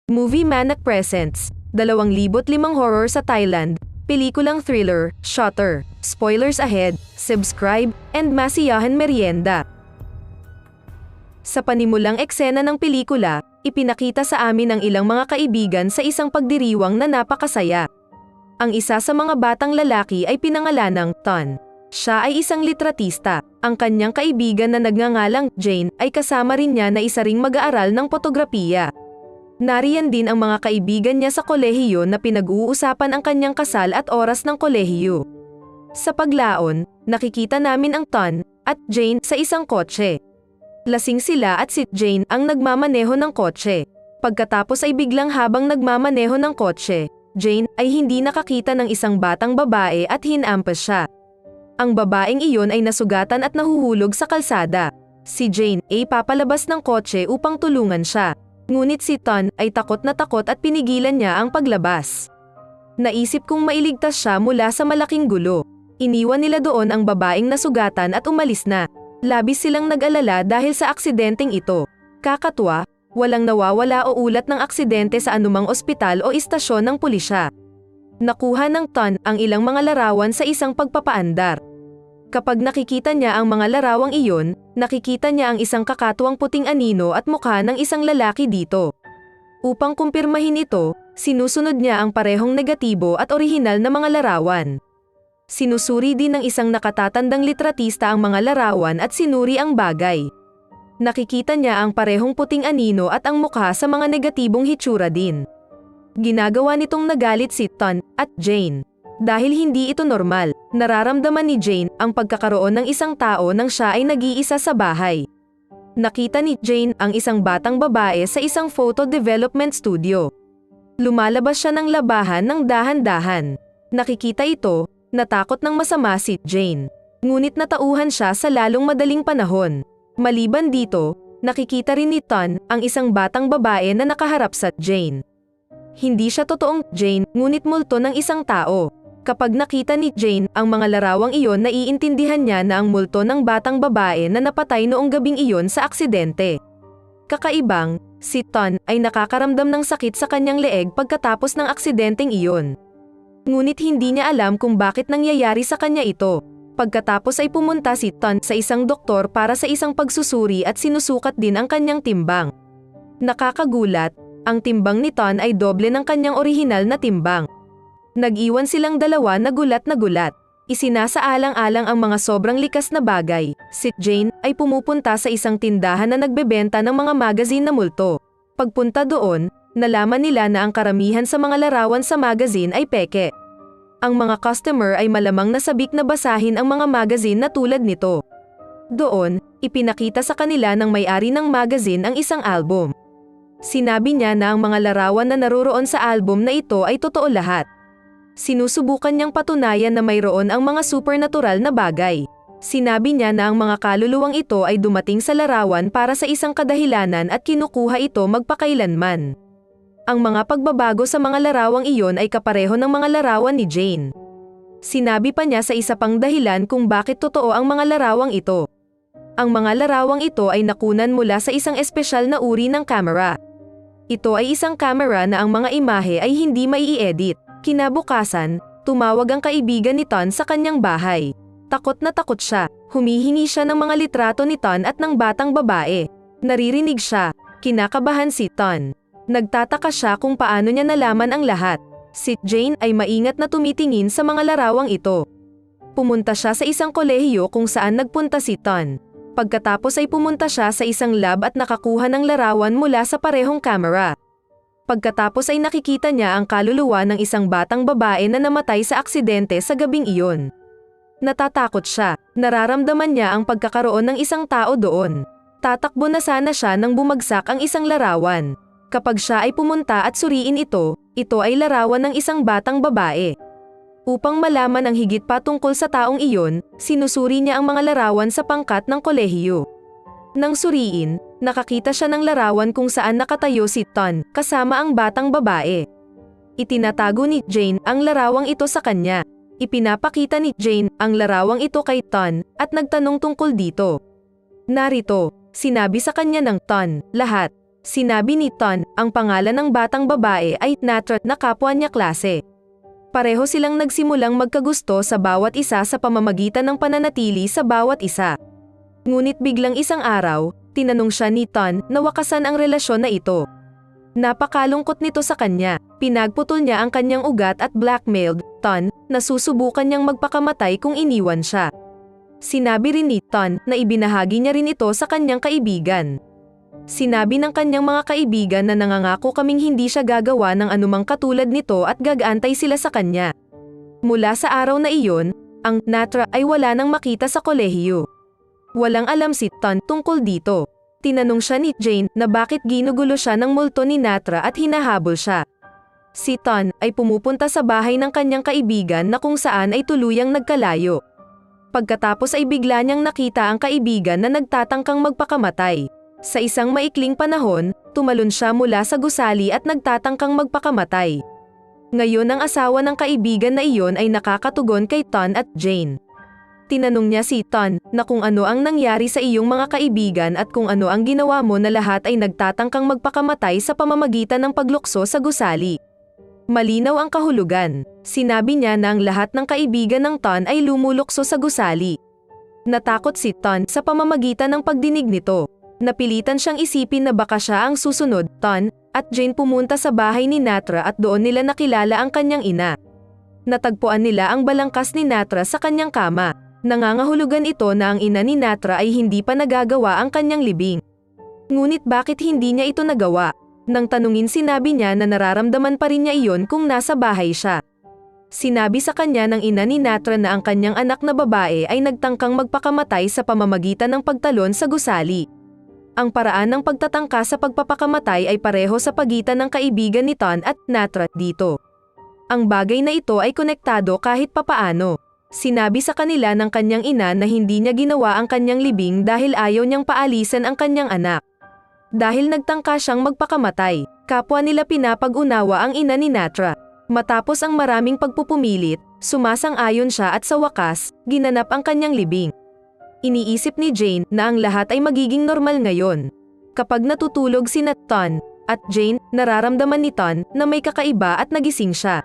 Movie Manak presents 2005 horror sa Thailand, pelikulang thriller, Shutter. Spoilers ahead, subscribe, and masiyahan merienda. Sa panimulang eksena ng pelikula, ipinakita sa amin ang ilang mga kaibigan sa isang pagdiriwang na napakasaya. Ang isa sa mga batang lalaki ay pinangalanang Ton. Siya ay isang litratista. Ang kanyang kaibigan na nagngangalang Jane ay kasama rin niya na isa ring mag-aaral ng fotografiya. Nariyan din ang mga kaibigan niya sa kolehiyo na pinag-uusapan ang kanyang kasal at oras ng kolehiyo. Sa paglaon, nakikita namin ang Ton at Jane sa isang kotse. Lasing sila at si Jane ang nagmamaneho ng kotse. Pagkatapos ay biglang habang nagmamaneho ng kotse, Jane ay hindi nakakita ng isang batang babae at hinampas siya. Ang babaeng iyon ay nasugatan at nahuhulog sa kalsada. Si Jane ay papalabas ng kotse upang tulungan siya. Ngunit si Ton ay takot at pinigilan niya ang paglabas. Naisip kong mailigtas siya mula sa malaking gulo. Iniwan nila doon ang babaeng nasugatan at umalis na. Labis silang nag-alala dahil sa aksidenteng ito. Kakatuwa, walang nawawala o ulat ng aksidente sa anumang ospital o istasyon ng pulisya. Nakuha ng Ton ang ilang mga larawan sa isang pagpapaandar. Kapag nakikita niya ang mga larawang iyon, nakikita niya ang isang kakatuwang puting anino at mukha ng isang lalaki dito. Upang kumpirmahin ito, sinusunod niya ang parehong negatibo at orihinal na mga larawan. Sinusuri din ng isang nakatatandang litratista ang mga larawan at sinuri ang bagay. Nakikita niya ang parehong puting anino at ang mukha sa mga negatibong hitsura din. Ginagawa nitong nagalit si Ton at Jane. Dahil hindi ito normal, nararamdaman ni Jane ang pagkakaroon ng isang tao nang siya ay nag-iisa sa bahay. Nakita ni Jane ang isang batang babae sa isang photo development studio. Lumalabas siya ng labahan ng dahan-dahan. Nakikita ito, natakot ng masama si Jane. Ngunit natauhan siya sa lalong madaling panahon. Maliban dito, nakikita rin ni Ton ang isang batang babae na nakaharap sa Jane. Hindi siya totoong Jane, ngunit multo ng isang tao. Kapag nakita ni Jane ang mga larawang iyon, naiintindihan niya na ang multo ng batang babae na napatay noong gabing iyon sa aksidente. Kakaibang, si Ton ay nakakaramdam ng sakit sa kanyang leeg pagkatapos ng aksidenteng iyon. Ngunit hindi niya alam kung bakit nangyayari sa kanya ito. Pagkatapos ay pumunta si Ton sa isang doktor para sa isang pagsusuri at sinusukat din ang kanyang timbang. Nakakagulat, ang timbang ni Ton ay doble ng kanyang orihinal na timbang. Nag-iwan silang dalawa na gulat. Isinasaalang-alang ang mga sobrang likas na bagay. Si Jane ay pumupunta sa isang tindahan na nagbebenta ng mga magazine na multo. Pagpunta doon, nalaman nila na ang karamihan sa mga larawan sa magazine ay peke. Ang mga customer ay malamang nasabik na basahin ang mga magazine na tulad nito. Doon, ipinakita sa kanila ng may-ari ng magazine ang isang album. Sinabi niya na ang mga larawan na naroroon sa album na ito ay totoo lahat. Sinusubukan niyang patunayan na mayroon ang mga supernatural na bagay. Sinabi niya na ang mga kaluluwang ito ay dumating sa larawan para sa isang kadahilanan at kinukuha ito magpakailanman. Ang mga pagbabago sa mga larawang iyon ay kapareho ng mga larawan ni Jane. Sinabi pa niya sa isa pang dahilan kung bakit totoo ang mga larawang ito. Ang mga larawang ito ay nakunan mula sa isang espesyal na uri ng camera. Ito ay isang camera na ang mga imahe ay hindi mai-edit. Kinabukasan, tumawag ang kaibigan ni Ton sa kanyang bahay. Takot siya, humihingi siya ng mga litrato ni Ton at ng batang babae. Naririnig siya, kinakabahan si Ton. Nagtataka siya kung paano niya nalaman ang lahat. Si Jane ay maingat na tumitingin sa mga larawang ito. Pumunta siya sa isang kolehiyo kung saan nagpunta si Ton. Pagkatapos ay pumunta siya sa isang lab at nakakuha ng larawan mula sa parehong camera. Pagkatapos ay nakikita niya ang kaluluwa ng isang batang babae na namatay sa aksidente sa gabing iyon. Natatakot siya, nararamdaman niya ang pagkakaroon ng isang tao doon. Tatakbo na sana siya nang bumagsak ang isang larawan. Kapag siya ay pumunta at suriin ito ay larawan ng isang batang babae. Upang malaman ang higit pa tungkol sa taong iyon, sinusuri niya ang mga larawan sa pangkat ng kolehiyo. Nang suriin, nakakita siya ng larawan kung saan nakatayo si Ton kasama ang batang babae. Itinatago ni Jane ang larawang ito sa kanya. Ipinapakita ni Jane ang larawang ito kay Ton at nagtanong tungkol dito. Narito, sinabi sa kanya ng Ton, lahat. Sinabi ni Ton, ang pangalan ng batang babae ay Natra na kapwa niya klase. Pareho silang nagsimulang magkagusto sa bawat isa sa pamamagitan ng pananatili sa bawat isa. Ngunit biglang isang araw, tinanong siya ni Ton na wakasan ang relasyon na ito. Napakalungkot nito sa kanya, pinagputol niya ang kanyang ugat at blackmailed Ton na susubukan niyang magpakamatay kung iniwan siya. Sinabi rin ni Ton na ibinahagi niya rin ito sa kanyang kaibigan. Sinabi ng kanyang mga kaibigan na nangangako kaming hindi siya gagawa ng anumang katulad nito at gagantay sila sa kanya. Mula sa araw na iyon, ang Natra ay wala nang makita sa kolehiyo. Walang alam si Ton tungkol dito. Tinanong siya ni Jane na bakit ginugulo siya ng multo ni Natra at hinahabol siya. Si Ton ay pumupunta sa bahay ng kanyang kaibigan na kung saan ay tuluyang nagkalayo. Pagkatapos ay bigla niyang nakita ang kaibigan na nagtatangkang magpakamatay. Sa isang maikling panahon, tumalon siya mula sa gusali at nagtatangkang magpakamatay. Ngayon ang asawa ng kaibigan na iyon ay nakakatugon kay Ton at Jane. Tinanong niya si Ton na kung ano ang nangyari sa iyong mga kaibigan at kung ano ang ginawa mo na lahat ay nagtatangkang magpakamatay sa pamamagitan ng paglukso sa gusali. Malinaw ang kahulugan. Sinabi niya na ang lahat ng kaibigan ng Ton ay lumulukso sa gusali. Natakot si Ton sa pamamagitan ng pagdinig nito. Napilitan siyang isipin na baka siya ang susunod. Ton at Jane pumunta sa bahay ni Natra at doon nila nakilala ang kanyang ina. Natagpuan nila ang balangkas ni Natra sa kanyang kama. Nangangahulugan ito na ang ina ni Natra ay hindi pa nagagawa ang kanyang libing. Ngunit bakit hindi niya ito nagawa? Nang tanungin sinabi niya na nararamdaman pa rin niya iyon kung nasa bahay siya. Sinabi sa kanya ng ina ni Natra na ang kanyang anak na babae ay nagtangkang magpakamatay sa pamamagitan ng pagtalon sa gusali. Ang paraan ng pagtatangka sa pagpapakamatay ay pareho sa pagitan ng kaibigan ni Ton at Natra dito. Ang bagay na ito ay konektado kahit papaano. Sinabi sa kanila ng kanyang ina na hindi niya ginawa ang kanyang libing dahil ayaw niyang paalisan ang kanyang anak. Dahil nagtangka siyang magpakamatay, kapwa nila pinapag-unawa ang ina ni Natra. Matapos ang maraming pagpupumilit, sumasang-ayon siya at sa wakas, ginanap ang kanyang libing. Iniisip ni Jane na ang lahat ay magiging normal ngayon. Kapag natutulog sina Ton at Jane, nararamdaman ni Ton na may kakaiba at nagising siya.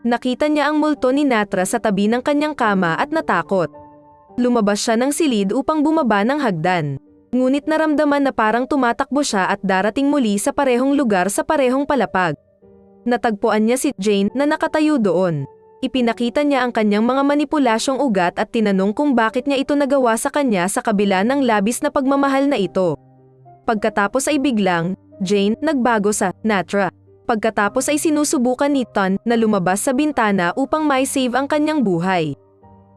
Nakita niya ang multo ni Natra sa tabi ng kanyang kama at natakot. Lumabas siya ng silid upang bumaba ng hagdan. Ngunit naramdaman na parang tumatakbo siya at darating muli sa parehong lugar sa parehong palapag. Natagpuan niya si Jane na nakatayo doon. Ipinakita niya ang kanyang mga manipulasyong ugat at tinanong kung bakit niya ito nagawa sa kanya sa kabila ng labis na pagmamahal na ito. Pagkatapos ay biglang, Jane nagbago sa Natra. Pagkatapos ay sinusubukan ni Ton na lumabas sa bintana upang mai-save ang kanyang buhay.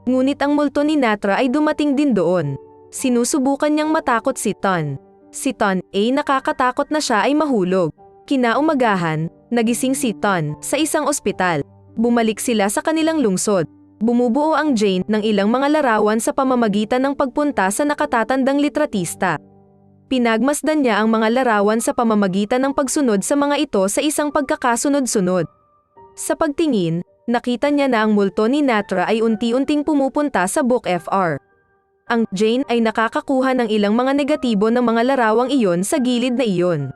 Ngunit ang multo ni Natra ay dumating din doon. Sinusubukan niyang matakot si Ton. Si Ton ay nakakatakot na siya ay mahulog. Kinaumagahan, nagising si Ton sa isang ospital. Bumalik sila sa kanilang lungsod. Bumubuo ang Jane ng ilang mga larawan sa pamamagitan ng pagpunta sa nakatatandang litratista. Pinagmasdan niya ang mga larawan sa pamamagitan ng pagsunod sa mga ito sa isang pagkakasunod-sunod. Sa pagtingin, nakita niya na ang multo ni Natra ay unti-unting pumupunta sa Book FR. Ang Jane ay nakakakuha ng ilang mga negatibo ng mga larawang iyon sa gilid na iyon.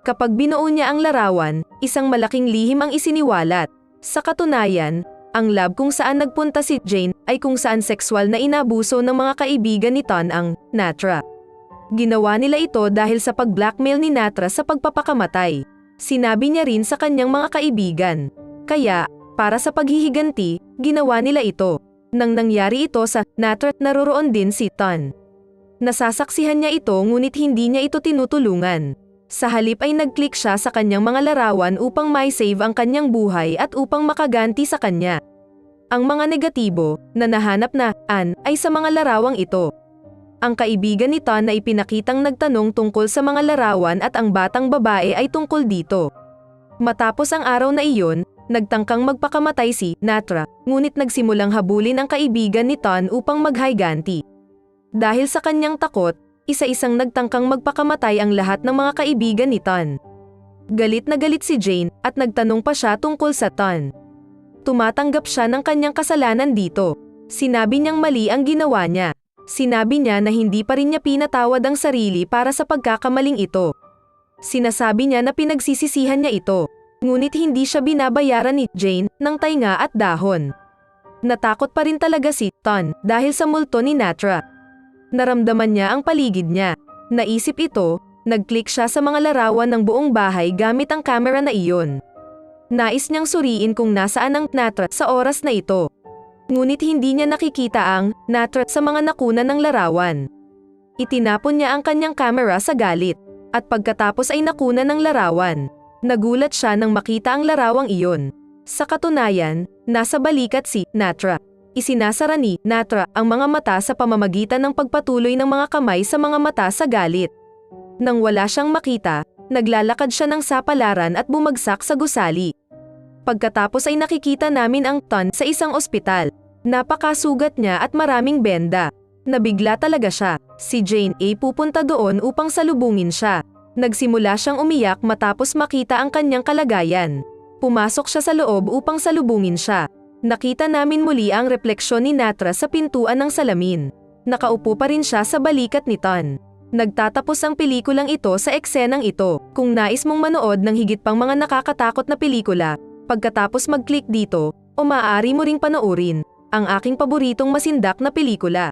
Kapag binuo niya ang larawan, isang malaking lihim ang isiniwalat. Sa katunayan, ang lab kung saan nagpunta si Jane ay kung saan sexual na inabuso ng mga kaibigan ni Ton ang Natra. Ginawa nila ito dahil sa pag-blackmail ni Natra sa pagpapakamatay. Sinabi niya rin sa kanyang mga kaibigan. Kaya, para sa paghihiganti, ginawa nila ito. Nang nangyari ito sa Natra, naroroon din si Ton. Nasasaksihan niya ito ngunit hindi niya ito tinutulungan. Sa halip ay nag-click siya sa kanyang mga larawan upang mai-save ang kanyang buhay at upang makaganti sa kanya. Ang mga negatibo na nahanap na ay sa mga larawang ito. Ang kaibigan ni Ton na ipinakitang nagtanong tungkol sa mga larawan at ang batang babae ay tungkol dito. Matapos ang araw na iyon, nagtangkang magpakamatay si Natra, ngunit nagsimulang habulin ang kaibigan ni Ton upang maghayganti. Dahil sa kanyang takot, isa-isang nagtangkang magpakamatay ang lahat ng mga kaibigan ni Ton. Galit na galit si Jane at nagtanong pa siya tungkol sa Ton. Tumatanggap siya ng kanyang kasalanan dito. Sinabi niyang mali ang ginawa niya. Sinabi niya na hindi pa rin niya pinatawad ang sarili para sa pagkakamaling ito. Sinasabi niya na pinagsisisihan niya ito. Ngunit hindi siya binabayaran ni Jane ng tainga at dahon. Natakot pa rin talaga si Ton dahil sa multo ni Natra. Naramdaman niya ang paligid niya. Naisip ito, nag-click siya sa mga larawan ng buong bahay gamit ang camera na iyon. Nais niyang suriin kung nasaan ang Natra sa oras na ito. Ngunit hindi niya nakikita ang Natra sa mga nakunan ng larawan. Itinapon niya ang kanyang camera sa galit. At pagkatapos ay nakunan ng larawan. Nagulat siya nang makita ang larawang iyon. Sa katunayan, nasa balikat si Natra. Isinasara ni Natra ang mga mata sa pamamagitan ng pagpatuloy ng mga kamay sa mga mata sa galit. Nang wala siyang makita, naglalakad siya ng sapalaran at bumagsak sa gusali. Pagkatapos ay nakikita namin ang Ton sa isang ospital. Napakasugat niya at maraming benda. Nabigla talaga siya. Si Jane ay pupunta doon upang salubungin siya. Nagsimula siyang umiyak matapos makita ang kanyang kalagayan. Pumasok siya sa loob upang salubungin siya. Nakita namin muli ang refleksyon ni Natra sa pintuan ng salamin. Nakaupo pa rin siya sa balikat ni Ton. Nagtatapos ang pelikulang ito sa eksenang ito. Kung nais mong manood ng higit pang mga nakakatakot na pelikula, pagkatapos mag-click dito, o maaari mo ring panoorin ang aking paboritong masindak na pelikula.